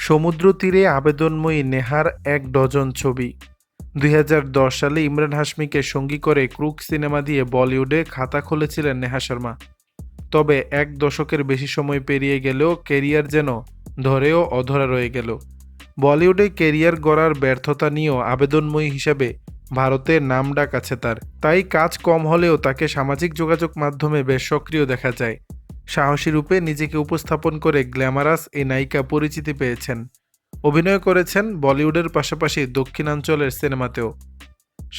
সমুদ্র তীরে আবেদনময়ী নেহার এক ডজন ছবি। ২০১০ সালে ইমরান হাশমিকে সঙ্গী করে ক্রুক সিনেমা দিয়ে বলিউডে খাতা খুলেছিলেন নেহা শর্মা। তবে এক দশকের বেশি সময় পেরিয়ে গেলেও কেরিয়ার যেন ধরেও অধরা রয়ে গেল। বলিউডে কেরিয়ার গড়ার ব্যর্থতা নিয়েও আবেদনময়ী হিসাবে ভারতে নামডাক আছে তার। তাই কাজ কম হলেও তাকে সামাজিক যোগাযোগ মাধ্যমে বেশ সক্রিয় দেখা যায়। সাহসী রূপে নিজেকে উপস্থাপন করে গ্ল্যামারাস এই নায়িকা পরিচিতি পেয়েছেন। অভিনয় করেছেন বলিউডের পাশাপাশি দক্ষিণাঞ্চলের সিনেমাতেও।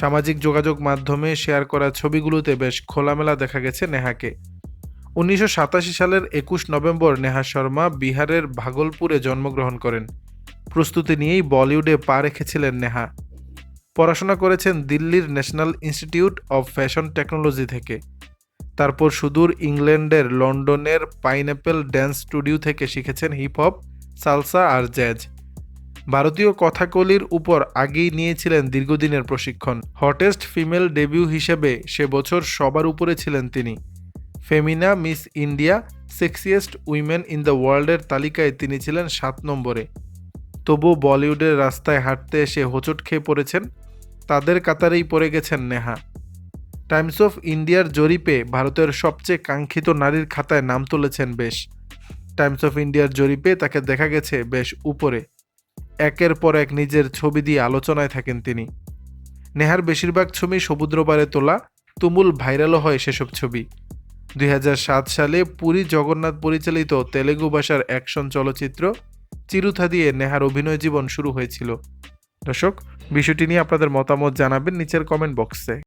সামাজিক যোগাযোগ মাধ্যমে শেয়ার করা ছবিগুলোতে বেশ খোলামেলা দেখা গেছে নেহাকে। ১৯৮৭ সালের ২১ নভেম্বর নেহা শর্মা বিহারের ভাগলপুরে জন্মগ্রহণ করেন। প্রস্তুতি নিয়েই বলিউডে পা রেখেছিলেন নেহা। পড়াশোনা করেছেন দিল্লির national institute of fashion technology থেকে। তারপর সুদূর ইংল্যান্ডের লন্ডনের পাইনঅ্যাপেল ড্যান্স স্টুডিও থেকে শিখেছেন হিপ হপ, সালসা আর জ্যাজ। ভারতীয় কথাকলির উপর আগেই নিয়েছিলেন দীর্ঘদিনের প্রশিক্ষণ। হটেস্ট ফিমেল ডেবিউ হিসেবে সে বছর সবার উপরে ছিলেন তিনি। Femina Miss India sexiest women in the ওয়ার্ল্ডের তালিকায় তিনি ছিলেন ৭ নম্বরে। তবু বলিউডের রাস্তায় হাঁটতে এসে হোঁচট খেয়ে পড়েছেন, তাদের কাতারেই পড়ে গেছেন নেহা। টাইমস অফ ইন্ডিয়ার জরিপে ভারতের সবচেয়ে কাঙ্ক্ষিত নারীর খাতায় নাম তুলেছেন বেশ। টাইমস অফ ইন্ডিয়ার জরিপে তাকে দেখা গেছে বেশ উপরে। একের পর এক নিজের ছবি দিয়ে আলোচনায় থাকেন তিনি। নেহার বেশিরভাগ ছবি সমুদ্র পাড়ে তোলা, তুমুল ভাইরালও হয় সেসব ছবি। ২০০৭ সালে পুরী জগন্নাথ পরিচালিত তেলেগু ভাষার অ্যাকশন চলচ্চিত্র চিরুথা দিয়ে নেহার অভিনয় জীবন শুরু হয়েছিল। দর্শক, বিষয়টি নিয়ে আপনাদের মতামত জানাবেন নিচের কমেন্ট বক্সে।